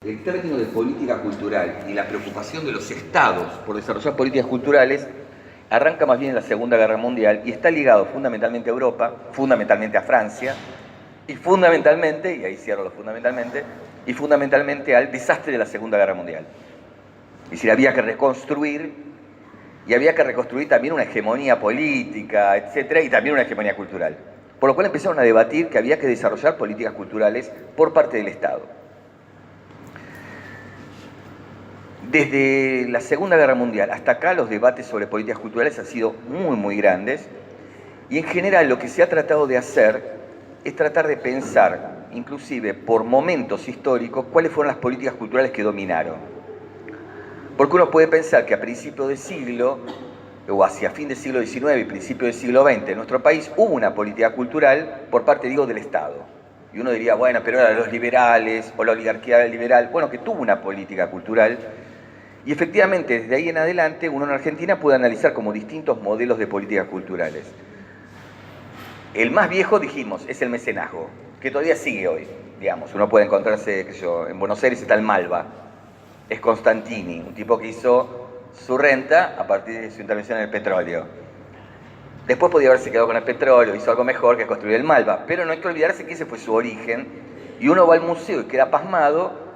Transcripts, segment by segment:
El término de política cultural y la preocupación de los estados por desarrollar políticas culturales arranca más bien en la Segunda Guerra Mundial y está ligado fundamentalmente a Europa, fundamentalmente a Francia y fundamentalmente, y ahí cierro lo fundamentalmente, y fundamentalmente al desastre de la Segunda Guerra Mundial. Es decir, había que reconstruir y había que reconstruir también una hegemonía política, etcétera, y también una hegemonía cultural. Por lo cual empezaron a debatir que había que desarrollar políticas culturales por parte del Estado. Desde la Segunda Guerra Mundial hasta acá los debates sobre políticas culturales han sido muy grandes y en general lo que se ha tratado de hacer es tratar de pensar, inclusive por momentos históricos, cuáles fueron las políticas culturales que dominaron. Porque uno puede pensar que a principios de siglo, o hacia fin del siglo XIX y principio del siglo XX, en nuestro país hubo una política cultural por parte, digo, del Estado. Y uno diría, bueno, pero eran los liberales o la oligarquía liberal, bueno, que tuvo una política cultural. Y efectivamente, desde ahí en adelante, uno en Argentina puede analizar como distintos modelos de políticas culturales. El más viejo, dijimos, es el mecenazgo, que todavía sigue hoy, digamos. Uno puede encontrarse, qué sé yo, en Buenos Aires está el Malva, es Constantini, un tipo que hizo su renta a partir de su intervención en el petróleo. Después podía haberse quedado con el petróleo, hizo algo mejor que construir el Malva, pero no hay que olvidarse que ese fue su origen, y uno va al museo y queda pasmado.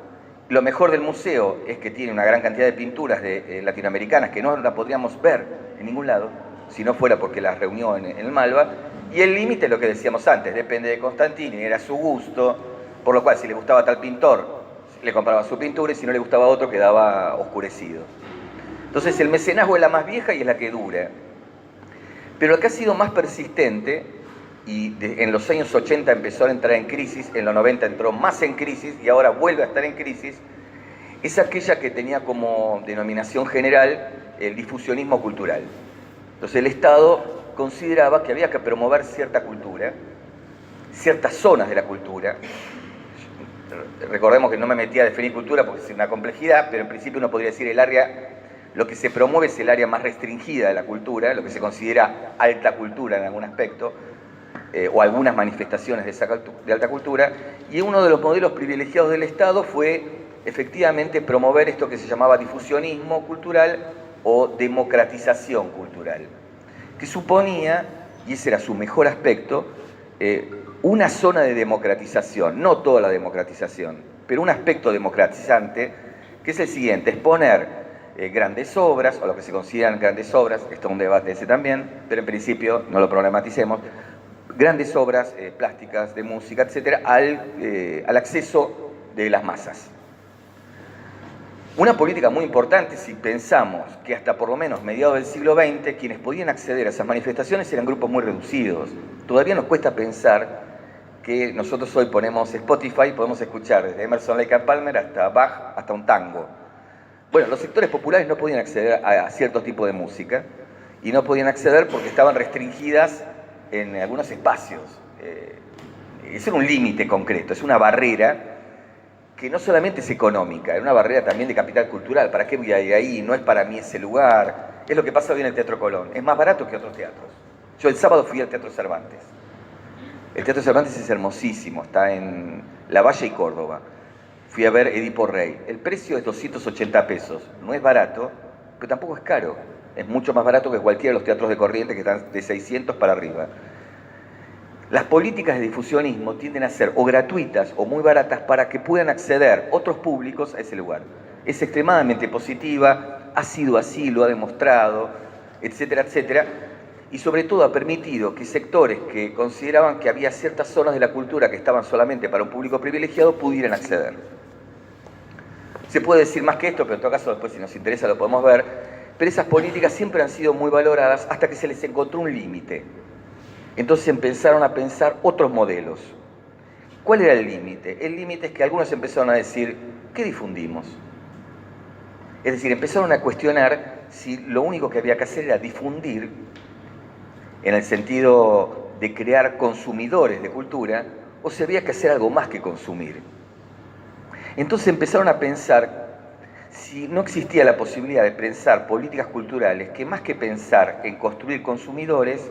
Lo mejor del museo es que tiene una gran cantidad de pinturas latinoamericanas que no las podríamos ver en ningún lado, si no fuera porque las reunió en el Malva. Y el límite es lo que decíamos antes, depende de Constantini, era su gusto, por lo cual si le gustaba tal pintor, le compraba su pintura y si no le gustaba otro quedaba oscurecido. Entonces el mecenazgo es la más vieja y es la que dura. Pero lo que ha sido más persistente, y en los años 80 empezó a entrar en crisis, en los 90 entró más en crisis y ahora vuelve a estar en crisis, es aquella que tenía como denominación general el difusionismo cultural. Entonces el Estado consideraba que había que promover cierta cultura, ciertas zonas de la cultura. Recordemos que no me metí a definir cultura porque es una complejidad, pero en principio uno podría decir el área, lo que se promueve es el área más restringida de la cultura, lo que se considera alta cultura en algún aspecto, o algunas manifestaciones de alta cultura, y uno de los modelos privilegiados del Estado fue efectivamente promover esto que se llamaba difusionismo cultural o democratización cultural, que suponía, y ese era su mejor aspecto, una zona de democratización, no toda la democratización, pero un aspecto democratizante, que es el siguiente, es poner grandes obras, o lo que se consideran grandes obras, esto es un debate ese también, pero en principio no lo problematicemos, grandes obras plásticas, de música, etcétera, al acceso de las masas. Una política muy importante si pensamos que hasta por lo menos mediados del siglo XX quienes podían acceder a esas manifestaciones eran grupos muy reducidos. Todavía nos cuesta pensar que nosotros hoy ponemos Spotify y podemos escuchar desde Emerson Lake and Palmer hasta Bach, hasta un tango. Bueno, los sectores populares no podían acceder a ciertos tipos de música y no podían acceder porque estaban restringidas en algunos espacios. Ese era un límite concreto, es una barrera que no solamente es económica, es una barrera también de capital cultural. ¿Para qué voy a ir ahí? No es para mí ese lugar. Es lo que pasa hoy en el Teatro Colón. Es más barato que otros teatros. Yo el sábado fui al Teatro Cervantes. El Teatro Cervantes es hermosísimo, está en La Valle y Córdoba. Fui a ver Edipo Rey. El precio es 280 pesos. No es barato, pero tampoco es caro. Es mucho más barato que cualquiera de los teatros de Corrientes que están de 600 para arriba. Las políticas de difusionismo tienden a ser o gratuitas o muy baratas para que puedan acceder otros públicos a ese lugar. Es extremadamente positiva, ha sido así, lo ha demostrado, etcétera, etcétera. Y sobre todo ha permitido que sectores que consideraban que había ciertas zonas de la cultura que estaban solamente para un público privilegiado pudieran acceder. Se puede decir más que esto, pero en todo caso después si nos interesa lo podemos ver. Pero esas políticas siempre han sido muy valoradas hasta que se les encontró un límite. Entonces empezaron a pensar otros modelos. ¿Cuál era el límite? El límite es que algunos empezaron a decir, ¿qué difundimos? Es decir, empezaron a cuestionar si lo único que había que hacer era difundir, en el sentido de crear consumidores de cultura, o si había que hacer algo más que consumir. Entonces empezaron a pensar si no existía la posibilidad de pensar políticas culturales que más que pensar en construir consumidores,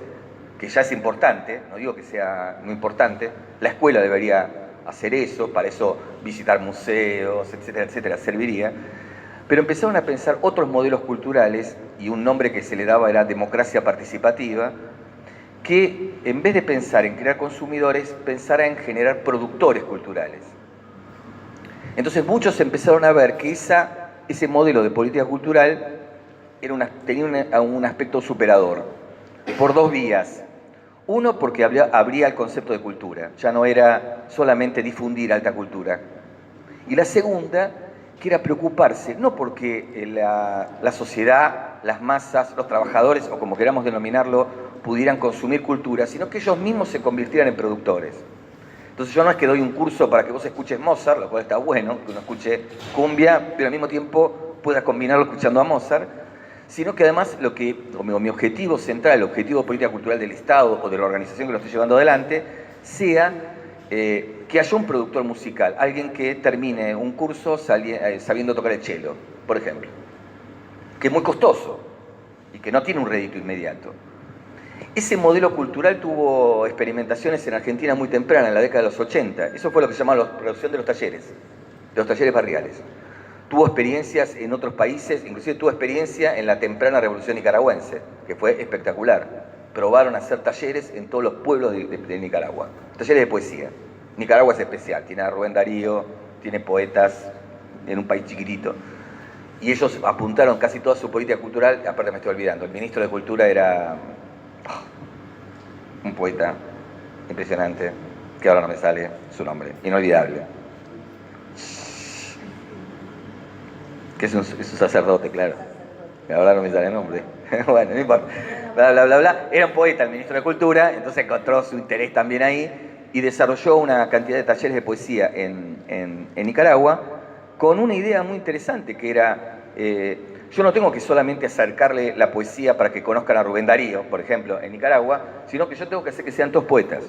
que ya es importante, no digo que sea no importante, la escuela debería hacer eso, para eso visitar museos, etcétera, etcétera, serviría. Pero empezaron a pensar otros modelos culturales, y un nombre que se le daba era democracia participativa, que en vez de pensar en crear consumidores, pensara en generar productores culturales. Entonces muchos empezaron a ver que ese modelo de política cultural tenía un aspecto superador, por dos vías. Uno, porque abría el concepto de cultura, ya no era solamente difundir alta cultura. Y la segunda, que era preocuparse, no porque la sociedad, las masas, los trabajadores, o como queramos denominarlo, pudieran consumir cultura, sino que ellos mismos se convirtieran en productores. Entonces yo no es que doy un curso para que vos escuches Mozart, lo cual está bueno, que uno escuche cumbia, pero al mismo tiempo pueda combinarlo escuchando a Mozart, sino que además mi objetivo central, el objetivo de política cultural del Estado o de la organización que lo estoy llevando adelante, sea que haya un productor musical, alguien que termine un curso sabiendo tocar el cello, por ejemplo, que es muy costoso y que no tiene un rédito inmediato. Ese modelo cultural tuvo experimentaciones en Argentina muy temprana, en la década de los 80. Eso fue lo que se llamaba la producción de los talleres barriales. Tuvo experiencias en otros países, inclusive tuvo experiencia en la temprana revolución nicaragüense, que fue espectacular. Probaron hacer talleres en todos los pueblos de Nicaragua. Talleres de poesía. Nicaragua es especial, tiene a Rubén Darío, tiene poetas en un país chiquitito. Y ellos apuntaron casi toda su política cultural, aparte me estoy olvidando, el ministro de Cultura era un poeta impresionante, que ahora no me sale su nombre, inolvidable. Que es un sacerdote, claro. Ahora no me sale el nombre. Bueno, no importa. Bla, bla, bla, bla. Era un poeta, el ministro de Cultura, entonces encontró su interés también ahí y desarrolló una cantidad de talleres de poesía en Nicaragua con una idea muy interesante, que era, yo no tengo que solamente acercarle la poesía para que conozcan a Rubén Darío, por ejemplo, en Nicaragua, sino que yo tengo que hacer que sean todos poetas.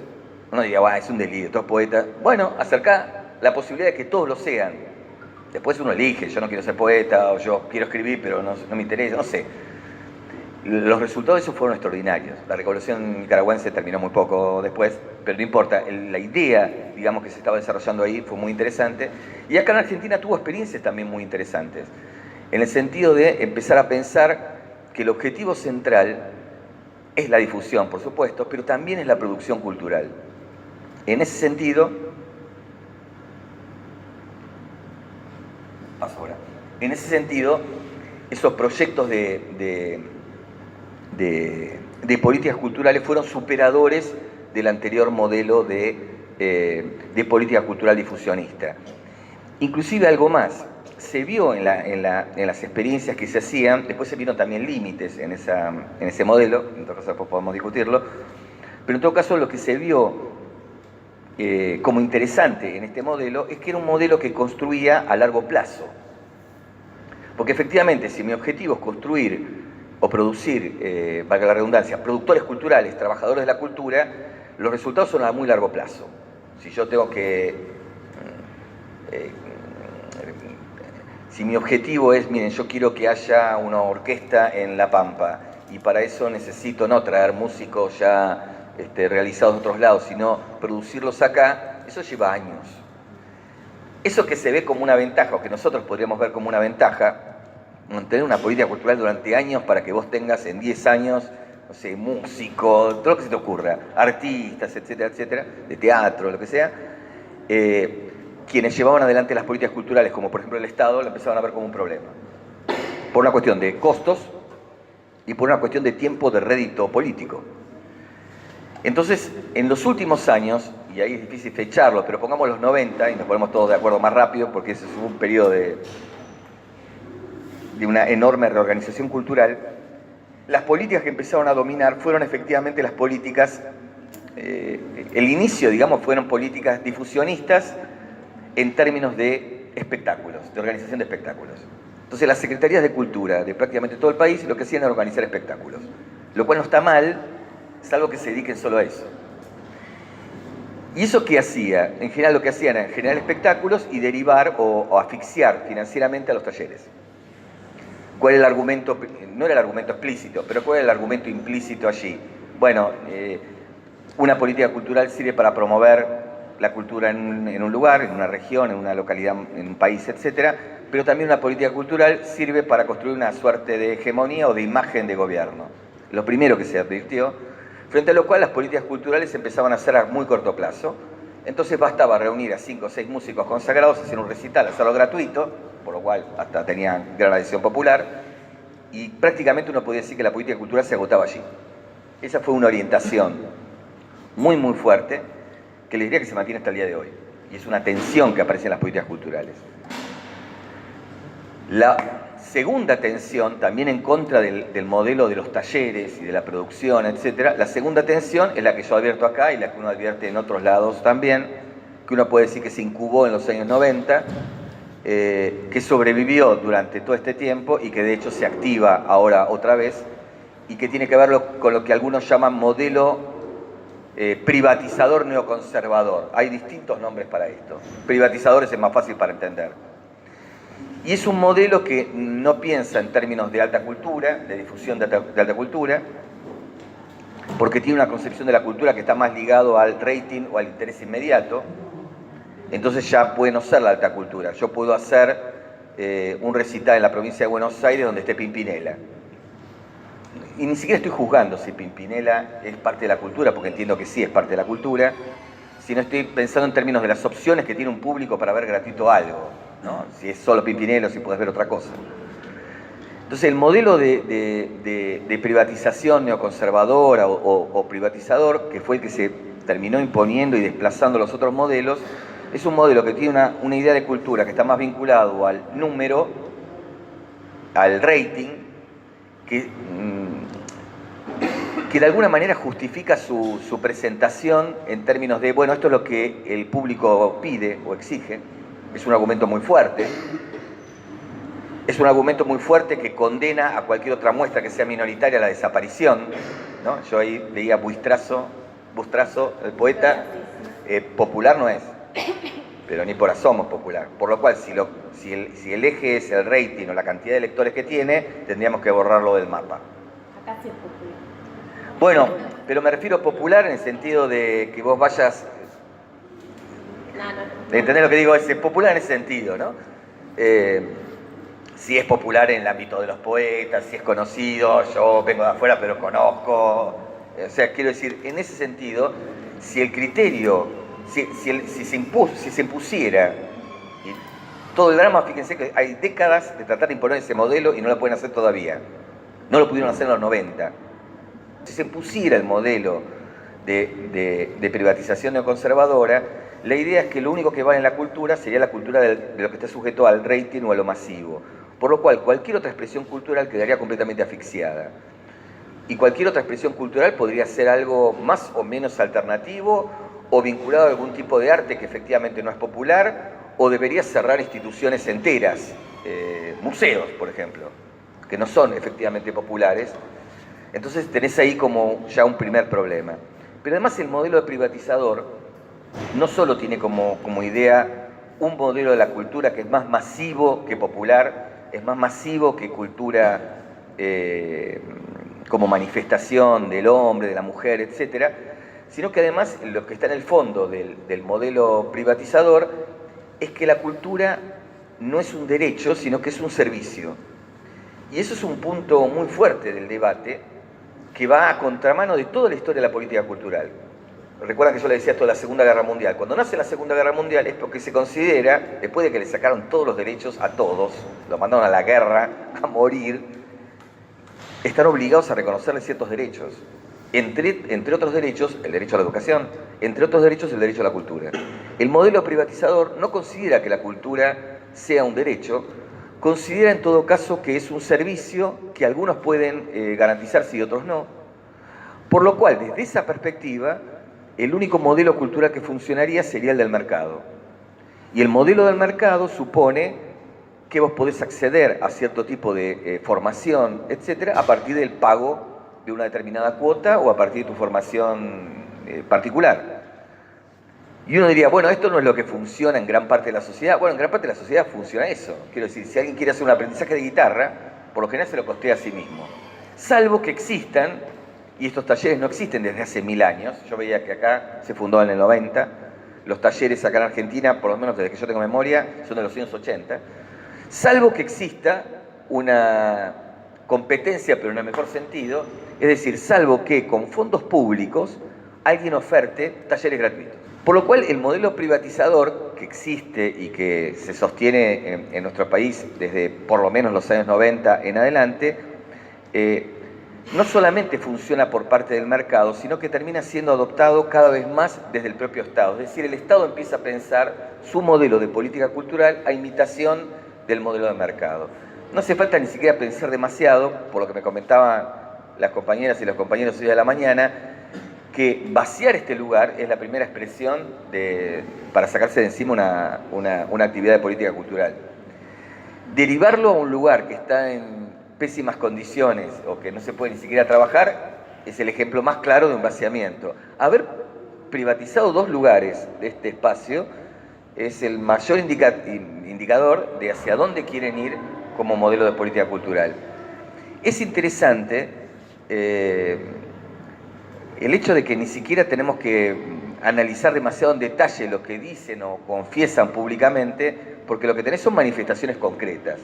Uno diría, es un delirio, todos poetas. Bueno, acercar la posibilidad de que todos lo sean. Después uno elige, yo no quiero ser poeta, o yo quiero escribir, pero no me interesa, no sé. Los resultados de eso fueron extraordinarios. La revolución nicaragüense terminó muy poco después, pero no importa. La idea, digamos, que se estaba desarrollando ahí fue muy interesante. Y acá en Argentina tuvo experiencias también muy interesantes, en el sentido de empezar a pensar que el objetivo central es la difusión, por supuesto, pero también es la producción cultural. En ese sentido, esos proyectos de políticas culturales fueron superadores del anterior modelo de política cultural difusionista. Inclusive algo más, se vio en las experiencias que se hacían, después se vieron también límites en ese modelo, en todo caso después podemos discutirlo, pero en todo caso lo que se vio como interesante en este modelo es que era un modelo que construía a largo plazo. Porque efectivamente, si mi objetivo es construir o producir, valga la redundancia, productores culturales, trabajadores de la cultura, los resultados son a muy largo plazo. Si yo tengo que... si mi objetivo es, miren, yo quiero que haya una orquesta en La Pampa, y para eso necesito no traer músicos ya realizados de otros lados, sino producirlos acá, eso lleva años. Eso que se ve como una ventaja, o que nosotros podríamos ver como una ventaja, mantener una política cultural durante años para que vos tengas en 10 años, no sé, músicos, todo lo que se te ocurra, artistas, etcétera, etcétera, de teatro, lo que sea, quienes llevaban adelante las políticas culturales, como por ejemplo el Estado, lo empezaban a ver como un problema. Por una cuestión de costos y por una cuestión de tiempo de rédito político. Entonces, en los últimos años, y ahí es difícil fecharlo, pero pongamos los 90 y nos ponemos todos de acuerdo más rápido, porque ese es un periodo de una enorme reorganización cultural, las políticas que empezaron a dominar fueron efectivamente las políticas, el inicio, digamos, fueron políticas difusionistas en términos de espectáculos, de organización de espectáculos. Entonces las secretarías de cultura de prácticamente todo el país lo que hacían era organizar espectáculos, lo cual no está mal, salvo que se dediquen solo a eso. ¿Y eso qué hacía? En general lo que hacían era generar espectáculos y derivar o asfixiar financieramente a los talleres. ¿Cuál era el argumento? No era el argumento explícito, pero ¿cuál era el argumento implícito allí? Bueno, una política cultural sirve para promover la cultura en un lugar, en una región, en una localidad, en un país, etcétera, pero también una política cultural sirve para construir una suerte de hegemonía o de imagen de gobierno. Lo primero que se advirtió, frente a lo cual las políticas culturales empezaban a ser a muy corto plazo. Entonces bastaba reunir a 5 o 6 músicos consagrados, hacer un recital, hacerlo gratuito, por lo cual hasta tenían gran adhesión popular, y prácticamente uno podía decir que la política cultural se agotaba allí. Esa fue una orientación muy, muy fuerte, que les diría que se mantiene hasta el día de hoy. Y es una tensión que aparece en las políticas culturales. La segunda tensión, también en contra del modelo de los talleres y de la producción, etc., la segunda tensión es la que yo advierto acá y la que uno advierte en otros lados también, que uno puede decir que se incubó en los años 90, que sobrevivió durante todo este tiempo y que de hecho se activa ahora otra vez, y que tiene que ver con lo que algunos llaman modelo privatizador neoconservador. Hay distintos nombres para esto. Privatizadores es más fácil para entender. Y es un modelo que no piensa en términos de alta cultura, de difusión de alta cultura, porque tiene una concepción de la cultura que está más ligado al rating o al interés inmediato. Entonces ya puede no ser la alta cultura. Yo puedo hacer un recital en la provincia de Buenos Aires donde esté Pimpinela. Y ni siquiera estoy juzgando si Pimpinela es parte de la cultura, porque entiendo que sí es parte de la cultura, sino estoy pensando en términos de las opciones que tiene un público para ver gratuito algo, ¿no? Si es solo Pimpinela o si puedes ver otra cosa. Entonces el modelo de privatización neoconservadora o privatizador, que fue el que se terminó imponiendo y desplazando los otros modelos, es un modelo que tiene una idea de cultura que está más vinculado al número, al rating, que de alguna manera justifica su presentación en términos de, bueno, esto es lo que el público pide o exige. Es un argumento muy fuerte. Es un argumento muy fuerte que condena a cualquier otra muestra que sea minoritaria a la desaparición, ¿no? Yo ahí leía Bustrazo, el poeta, popular no es, pero ni por asomo es popular. Por lo cual, si el eje es el rating o la cantidad de lectores que tiene, tendríamos que borrarlo del mapa. Acá sí es popular. Bueno, pero me refiero a popular en el sentido de que vos vayas... No. ¿Entendés lo que digo? Es popular en ese sentido, ¿no? Si es popular en el ámbito de los poetas, si es conocido, yo vengo de afuera pero conozco. O sea, quiero decir, en ese sentido, si el criterio, si se impusiera, y todo el drama, fíjense que hay décadas de tratar de imponer ese modelo y no lo pueden hacer todavía. No lo pudieron hacer en los 90. Si se impusiera el modelo de privatización neoconservadora, la idea es que lo único que vale en la cultura sería la cultura de lo que está sujeto al rating o a lo masivo. Por lo cual, cualquier otra expresión cultural quedaría completamente asfixiada. Y cualquier otra expresión cultural podría ser algo más o menos alternativo o vinculado a algún tipo de arte que efectivamente no es popular, o debería cerrar instituciones enteras, museos, por ejemplo, que no son efectivamente populares. Entonces tenés ahí como ya un primer problema. Pero además el modelo de privatizador no solo tiene como idea un modelo de la cultura que es más masivo que popular, es más masivo que cultura como manifestación del hombre, de la mujer, etc., sino que además lo que está en el fondo del modelo privatizador es que la cultura no es un derecho, sino que es un servicio. Y eso es un punto muy fuerte del debate que va a contramano de toda la historia de la política cultural. Recuerdan que yo le decía esto de la Segunda Guerra Mundial. Cuando nace la Segunda Guerra Mundial es porque se considera, después de que le sacaron todos los derechos a todos, los mandaron a la guerra, a morir, están obligados a reconocerle ciertos derechos. Entre otros derechos, el derecho a la educación, entre otros derechos, el derecho a la cultura. El modelo privatizador no considera que la cultura sea un derecho, considera en todo caso que es un servicio que algunos pueden garantizarse y otros no. Por lo cual, desde esa perspectiva, el único modelo cultural que funcionaría sería el del mercado. Y el modelo del mercado supone que vos podés acceder a cierto tipo de formación, etcétera, a partir del pago de una determinada cuota o a partir de tu formación particular. Y uno diría, bueno, esto no es lo que funciona en gran parte de la sociedad. Bueno, en gran parte de la sociedad funciona eso. Quiero decir, si alguien quiere hacer un aprendizaje de guitarra, por lo general se lo costea a sí mismo. Salvo que existan, y estos talleres no existen desde hace 1000 años, yo veía que acá se fundó en el 90, los talleres acá en Argentina, por lo menos desde que yo tengo memoria, son de los años 80, salvo que exista una competencia, pero en el mejor sentido, es decir, salvo que con fondos públicos alguien oferte talleres gratuitos. Por lo cual el modelo privatizador que existe y que se sostiene en nuestro país desde por lo menos los años 90 en adelante, no solamente funciona por parte del mercado, sino que termina siendo adoptado cada vez más desde el propio Estado. Es decir, el Estado empieza a pensar su modelo de política cultural a imitación del modelo de mercado. No hace falta ni siquiera pensar demasiado, por lo que me comentaban las compañeras y los compañeros hoy de la mañana, que vaciar este lugar es la primera expresión para sacarse de encima una actividad de política cultural. Derivarlo a un lugar que está en pésimas condiciones o que no se puede ni siquiera trabajar es el ejemplo más claro de un vaciamiento. Haber privatizado 2 lugares de este espacio es el mayor indicador de hacia dónde quieren ir como modelo de política cultural. Es interesante el hecho de que ni siquiera tenemos que analizar demasiado en detalle lo que dicen o confiesan públicamente, porque lo que tenés son manifestaciones concretas.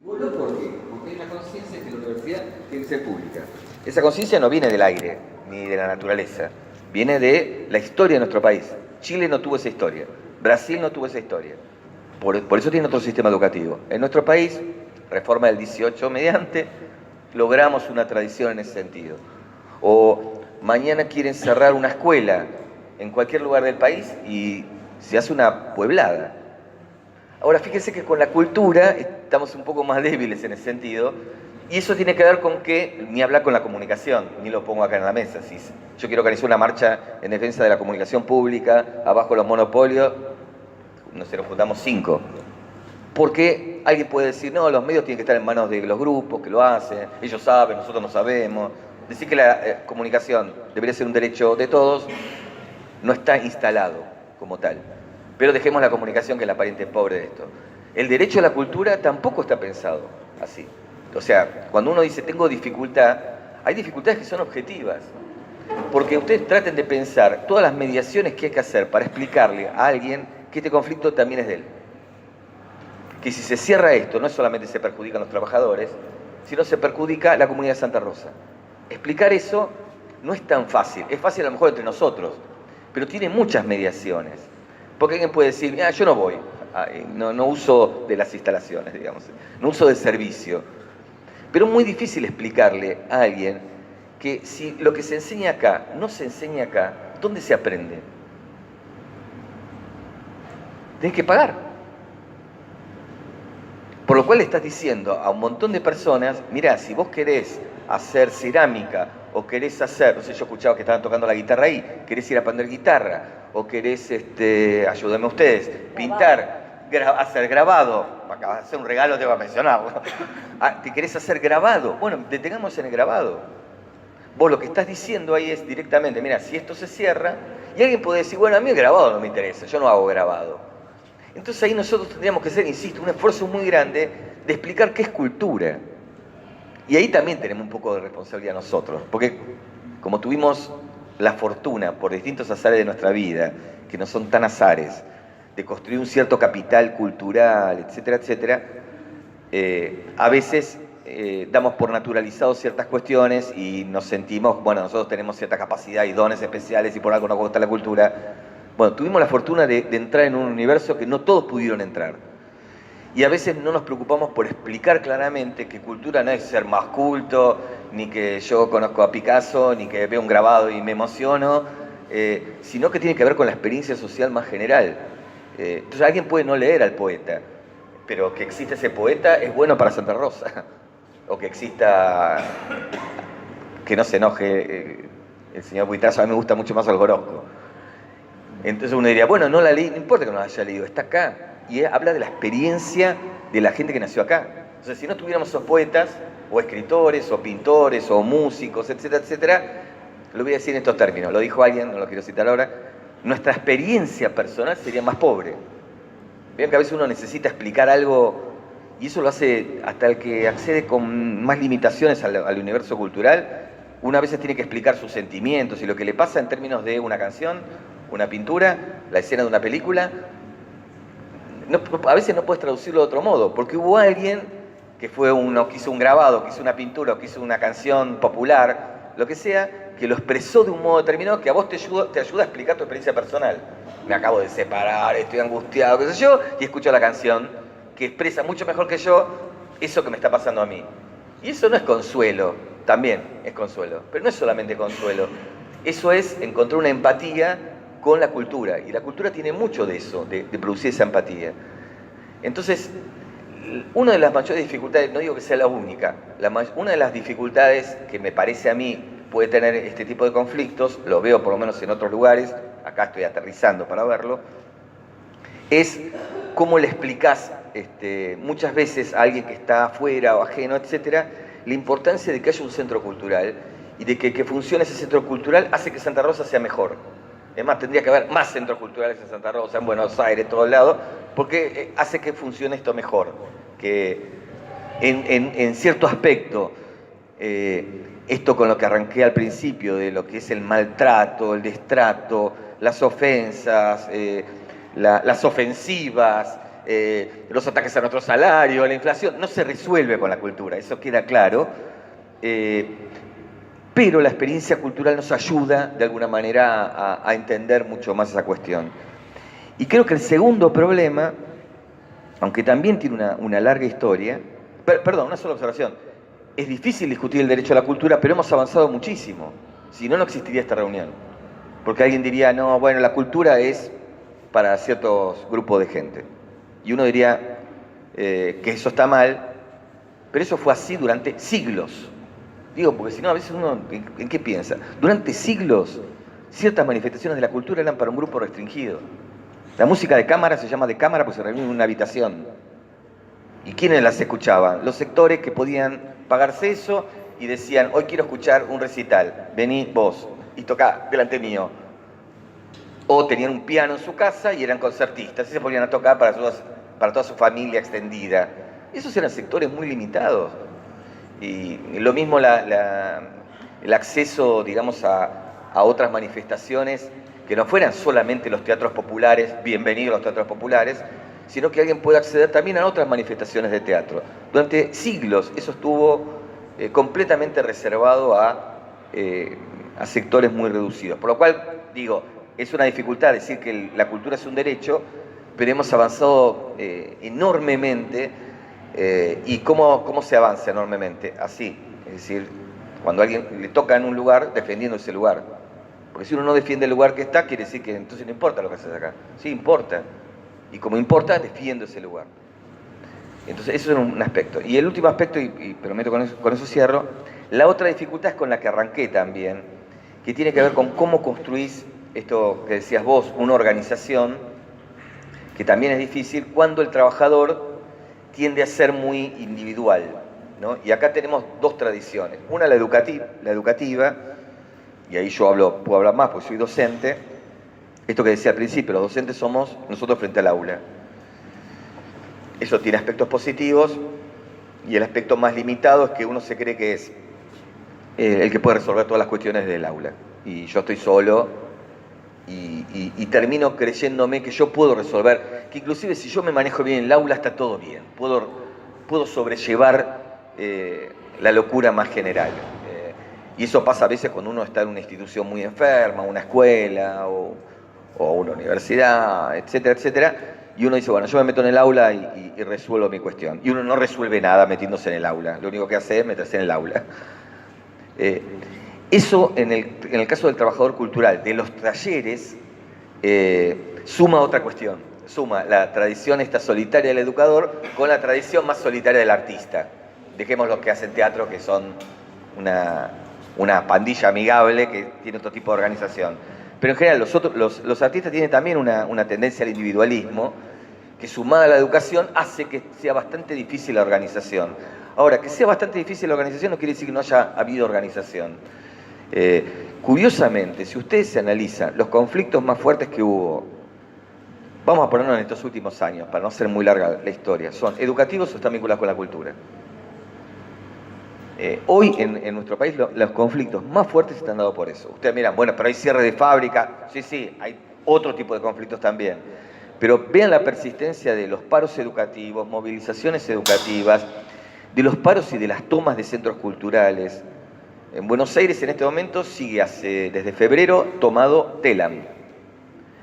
¿Por qué? Porque hay una conciencia que la universidad tiene que ser pública. Esa conciencia no viene del aire ni de la naturaleza, viene de la historia de nuestro país. Chile no tuvo esa historia, Brasil no tuvo esa historia. Por eso tiene otro sistema educativo. En nuestro país, reforma del 18 mediante, logramos una tradición en ese sentido. O mañana quieren cerrar una escuela en cualquier lugar del país y se hace una pueblada. Ahora, fíjense que con la cultura estamos un poco más débiles en ese sentido, y eso tiene que ver con que, ni hablar con la comunicación, ni lo pongo acá en la mesa. Si yo quiero organizar una marcha en defensa de la comunicación pública, abajo los monopolios, no sé, nos juntamos 5. Porque alguien puede decir, no, los medios tienen que estar en manos de los grupos que lo hacen, ellos saben, nosotros no sabemos. Decir que la comunicación debería ser un derecho de todos no está instalado como tal. Pero dejemos la comunicación, que es la pariente pobre de esto. El derecho a la cultura tampoco está pensado así. O sea, cuando uno dice tengo dificultad, hay dificultades que son objetivas. Porque ustedes traten de pensar todas las mediaciones que hay que hacer para explicarle a alguien que este conflicto también es de él. Que si se cierra esto, no solamente se perjudican los trabajadores, sino se perjudica la comunidad de Santa Rosa. Explicar eso no es tan fácil. Es fácil a lo mejor entre nosotros, pero tiene muchas mediaciones. Porque alguien puede decir, yo no voy, no uso de las instalaciones, digamos, no uso del servicio. Pero es muy difícil explicarle a alguien que si lo que se enseña acá no se enseña acá, ¿dónde se aprende? Tenés que pagar. Por lo cual le estás diciendo a un montón de personas, mirá, si vos querés hacer cerámica o querés hacer, no sé, yo escuchaba que estaban tocando la guitarra ahí, querés ir a aprender guitarra o querés, ayúdenme ustedes, pintar, hacer grabado, hacer un regalo te va a mencionar, ¿te querés hacer grabado? Bueno, detengamos en el grabado. Vos lo que estás diciendo ahí es directamente, mira, si esto se cierra, y alguien puede decir, bueno, a mí el grabado no me interesa, yo no hago grabado. Entonces ahí nosotros tendríamos que hacer, insisto, un esfuerzo muy grande de explicar qué es cultura. Y ahí también tenemos un poco de responsabilidad nosotros, porque como tuvimos la fortuna, por distintos azares de nuestra vida, que no son tan azares, de construir un cierto capital cultural, etcétera, etcétera, a veces damos por naturalizados ciertas cuestiones y nos sentimos, bueno, nosotros tenemos cierta capacidad y dones especiales y por algo nos gusta la cultura. Bueno, tuvimos la fortuna de entrar en un universo que no todos pudieron entrar. Y a veces no nos preocupamos por explicar claramente que cultura no es ser más culto, ni que yo conozco a Picasso, ni que veo un grabado y me emociono, sino que tiene que ver con la experiencia social más general. Entonces alguien puede no leer al poeta, pero que exista ese poeta es bueno para Santa Rosa. O que exista, que no se enoje el señor Buitrazo, a mí me gusta mucho más Orozco. Entonces uno diría, bueno, no la leí, no importa que no la haya leído, está acá. Y habla de la experiencia de la gente que nació acá. Entonces, si no tuviéramos esos poetas, o escritores, o pintores, o músicos, etcétera, etcétera, lo voy a decir en estos términos, lo dijo alguien, no lo quiero citar ahora, nuestra experiencia personal sería más pobre. Vean que a veces uno necesita explicar algo, y eso lo hace hasta el que accede con más limitaciones al universo cultural, una vez tiene que explicar sus sentimientos y lo que le pasa en términos de una canción, una pintura, la escena de una película, a veces no puedes traducirlo de otro modo, porque hubo alguien que fue uno que hizo un grabado, que hizo una pintura, que hizo una canción popular, lo que sea, que lo expresó de un modo determinado que a vos te ayuda a explicar tu experiencia personal. Me acabo de separar, estoy angustiado, qué sé yo, y escucho la canción que expresa mucho mejor que yo eso que me está pasando a mí. Y eso no es consuelo, también es consuelo, pero no es solamente consuelo. Eso es encontrar una empatía con la cultura, y la cultura tiene mucho de eso, de producir esa empatía. Entonces, una de las mayores dificultades, no digo que sea la única, una de las dificultades que me parece a mí puede tener este tipo de conflictos, lo veo por lo menos en otros lugares, acá estoy aterrizando para verlo, es cómo le explicás muchas veces a alguien que está afuera o ajeno, etcétera, la importancia de que haya un centro cultural y de que funcione ese centro cultural hace que Santa Rosa sea mejor. Es más, tendría que haber más centros culturales en Santa Rosa, en Buenos Aires, en todos lados, porque hace que funcione esto mejor. Que en cierto aspecto, esto con lo que arranqué al principio, de lo que es el maltrato, el destrato, las ofensas, las ofensivas, los ataques a nuestro salario, la inflación, no se resuelve con la cultura, eso queda claro. Pero la experiencia cultural nos ayuda de alguna manera a entender mucho más esa cuestión. Y creo que el segundo problema, aunque también tiene una larga historia, perdón, una sola observación, es difícil discutir el derecho a la cultura, pero hemos avanzado muchísimo. Si no, no existiría esta reunión. Porque alguien diría, no, bueno, la cultura es para ciertos grupos de gente. Y uno diría que eso está mal, pero eso fue así durante siglos. Digo, porque si no, a veces uno, ¿en qué piensa? Durante siglos, ciertas manifestaciones de la cultura eran para un grupo restringido. La música de cámara se llama de cámara porque se reunía en una habitación. ¿Y quiénes las escuchaban? Los sectores que podían pagarse eso y decían, hoy quiero escuchar un recital, vení vos y tocá delante mío. O tenían un piano en su casa y eran concertistas y se ponían a tocar para toda su familia extendida. Esos eran sectores muy limitados. Y lo mismo el acceso, digamos, a otras manifestaciones que no fueran solamente los teatros populares, bienvenidos los teatros populares, sino que alguien pueda acceder también a otras manifestaciones de teatro. Durante siglos eso estuvo completamente reservado a sectores muy reducidos. Por lo cual, digo, es una dificultad decir que la cultura es un derecho, pero hemos avanzado enormemente. ¿Y cómo se avanza enormemente? Así, es decir, cuando a alguien le toca en un lugar, defendiendo ese lugar. Porque si uno no defiende el lugar que está, quiere decir que entonces no importa lo que haces acá. Sí, importa. Y como importa, defiendo ese lugar. Entonces, eso es un aspecto. Y el último aspecto, y prometo con eso cierro, la otra dificultad es con la que arranqué también, que tiene que ver con cómo construís esto que decías vos, una organización, que también es difícil, cuando el trabajador tiende a ser muy individual, ¿no? Y acá tenemos dos tradiciones. Una, la educativa, y ahí yo puedo hablar más porque soy docente. Esto que decía al principio, los docentes somos nosotros frente al aula. Eso tiene aspectos positivos, y el aspecto más limitado es que uno se cree que es el que puede resolver todas las cuestiones del aula. Y yo estoy solo, y termino creyéndome que yo puedo resolver, que inclusive si yo me manejo bien en el aula está todo bien, puedo sobrellevar la locura más general. Y eso pasa a veces cuando uno está en una institución muy enferma, una escuela o una universidad, etcétera, etcétera, y uno dice, bueno, yo me meto en el aula y resuelvo mi cuestión. Y uno no resuelve nada metiéndose en el aula, lo único que hace es meterse en el aula. Eso, en el caso del trabajador cultural, de los talleres, suma otra cuestión. Suma la tradición esta solitaria del educador con la tradición más solitaria del artista. Dejemos los que hacen teatro, que son una pandilla amigable que tiene otro tipo de organización. Pero en general los artistas tienen también una tendencia al individualismo, que sumada a la educación hace que sea bastante difícil la organización. Ahora, que sea bastante difícil la organización no quiere decir que no haya habido organización. Curiosamente, si ustedes se analizan los conflictos más fuertes que hubo, vamos a ponernos en estos últimos años, para no ser muy larga la historia, ¿son educativos o están vinculados con la cultura? Hoy en nuestro país los conflictos más fuertes están dados por eso. Ustedes miran, bueno, pero hay cierre de fábrica, sí, otro tipo de conflictos también. Pero vean la persistencia de los paros educativos, movilizaciones educativas, de los paros y de las tomas de centros culturales. En Buenos Aires en este momento sigue desde febrero tomado TELAM.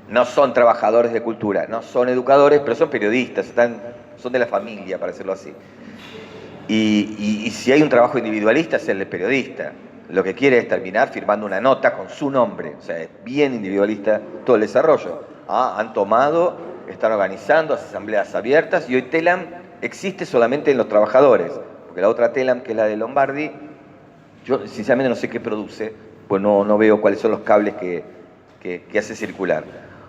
No son trabajadores de cultura, no son educadores, pero son periodistas, son de la familia, para decirlo así. Y si hay un trabajo individualista es el de periodista. Lo que quiere es terminar firmando una nota con su nombre. O sea, es bien individualista todo el desarrollo. Han tomado, están organizando asambleas abiertas y hoy TELAM existe solamente en los trabajadores. Porque la otra TELAM, que es la de Lombardi, yo sinceramente no sé qué produce, pues no veo cuáles son los cables que hace circular.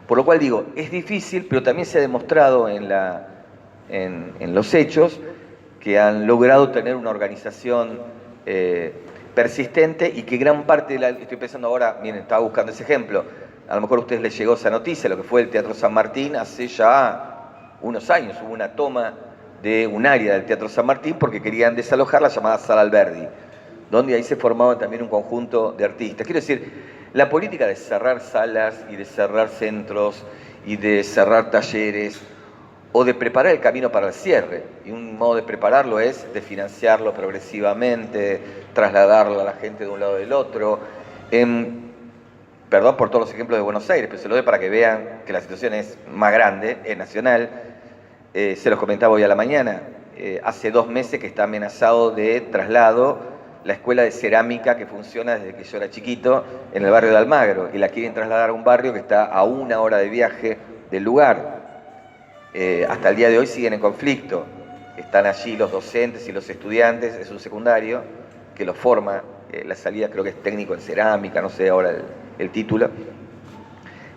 Por lo cual digo, es difícil, pero también se ha demostrado en los hechos que han logrado tener una organización persistente y que gran parte de estoy pensando ahora, miren, estaba buscando ese ejemplo, a lo mejor a ustedes les llegó esa noticia, lo que fue el Teatro San Martín hace ya unos años, hubo una toma de un área del Teatro San Martín porque querían desalojar la llamada Sala Alberdi, donde ahí se formaba también un conjunto de artistas. Quiero decir, la política de cerrar salas y de cerrar centros y de cerrar talleres o de preparar el camino para el cierre. Y un modo de prepararlo es de financiarlo progresivamente, trasladarlo a la gente de un lado del otro. Perdón por todos los ejemplos de Buenos Aires, pero se lo doy para que vean que la situación es más grande, es nacional. Se los comentaba hoy a la mañana. Hace 2 meses que está amenazado de traslado la escuela de cerámica que funciona desde que yo era chiquito en el barrio de Almagro y la quieren trasladar a un barrio que está a 1 hora de viaje del lugar. Hasta el día de hoy siguen en conflicto. Están allí los docentes y los estudiantes, es un secundario que los forma, la salida creo que es técnico en cerámica, no sé ahora el título.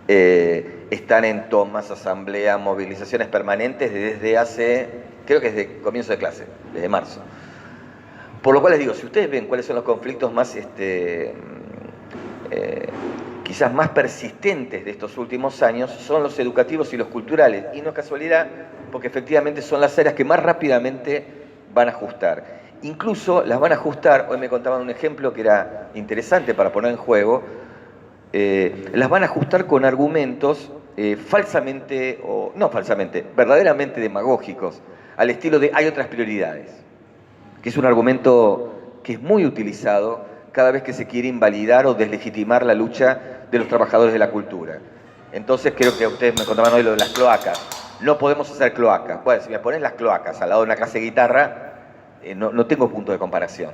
Están en tomas, asambleas, movilizaciones permanentes desde hace, creo que desde comienzo de clase, desde marzo. Por lo cual les digo, si ustedes ven cuáles son los conflictos más, quizás más persistentes de estos últimos años, son los educativos y los culturales. Y no es casualidad, porque efectivamente son las áreas que más rápidamente van a ajustar. Incluso las van a ajustar, hoy me contaban un ejemplo que era interesante para poner en juego, las van a ajustar con argumentos falsamente, o no falsamente, verdaderamente demagógicos, al estilo de hay otras prioridades, que es un argumento que es muy utilizado cada vez que se quiere invalidar o deslegitimar la lucha de los trabajadores de la cultura. Entonces creo que ustedes me contaban hoy lo de las cloacas. No podemos hacer cloacas. Bueno, si me ponen las cloacas al lado de una clase de guitarra, no tengo punto de comparación.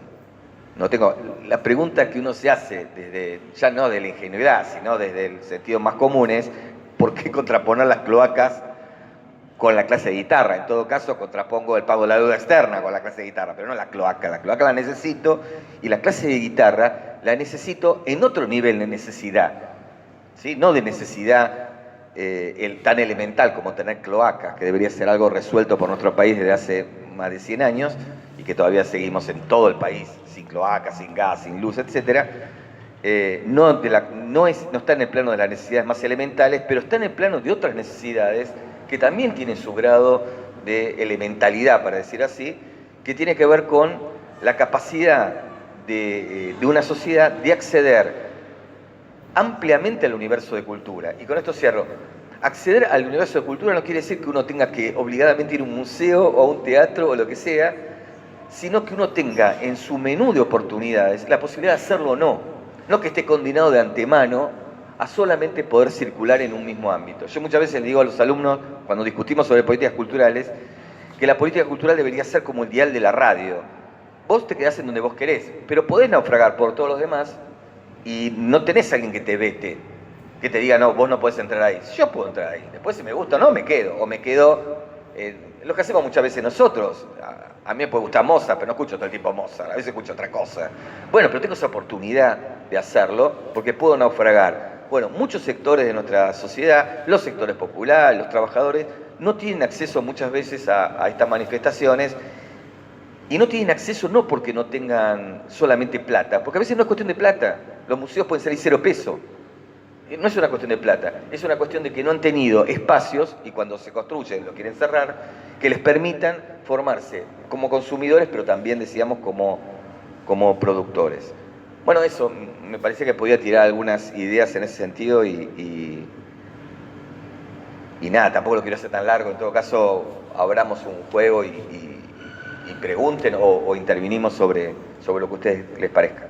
No tengo. La pregunta que uno se hace, desde, ya no de la ingenuidad, sino desde el sentido más común es, ¿por qué contraponer las cloacas con la clase de guitarra? En todo caso, contrapongo el pago de la deuda externa con la clase de guitarra, pero no la cloaca. La cloaca la necesito y la clase de guitarra la necesito en otro nivel de necesidad, ¿sí? No de necesidad tan elemental como tener cloacas, que debería ser algo resuelto por nuestro país desde hace más de 100 años y que todavía seguimos en todo el país sin cloacas, sin gas, sin luz, etc. No está en el plano de las necesidades más elementales, pero está en el plano de otras necesidades que también tienen su grado de elementalidad, para decir así, que tiene que ver con la capacidad de una sociedad de acceder ampliamente al universo de cultura. Y con esto cierro. Acceder al universo de cultura no quiere decir que uno tenga que obligadamente ir a un museo o a un teatro o lo que sea, sino que uno tenga en su menú de oportunidades la posibilidad de hacerlo o no. No que esté condenado de antemano a solamente poder circular en un mismo ámbito. Yo muchas veces le digo a los alumnos, cuando discutimos sobre políticas culturales, que la política cultural debería ser como el dial de la radio. Vos te quedás en donde vos querés, pero podés naufragar por todos los demás y no tenés a alguien que te vete, que te diga, no, vos no podés entrar ahí. Yo puedo entrar ahí. Después si me gusta o no, me quedo. O me quedo, lo que hacemos muchas veces nosotros. A mí me puede gustar Mozart, pero no escucho todo el tiempo Mozart. A veces escucho otra cosa. Bueno, pero tengo esa oportunidad de hacerlo porque puedo naufragar. Bueno, muchos sectores de nuestra sociedad, los sectores populares, los trabajadores, no tienen acceso muchas veces a estas manifestaciones y no tienen acceso no porque no tengan solamente plata, porque a veces no es cuestión de plata. Los museos pueden salir 0 pesos. No es una cuestión de plata, es una cuestión de que no han tenido espacios, y cuando se construyen lo quieren cerrar, que les permitan formarse como consumidores, pero también, decíamos, como productores. Bueno, eso, me parecía que podía tirar algunas ideas en ese sentido y Y nada, tampoco lo quiero hacer tan largo, en todo caso abramos un juego y pregunten o intervinimos sobre lo que a ustedes les parezca.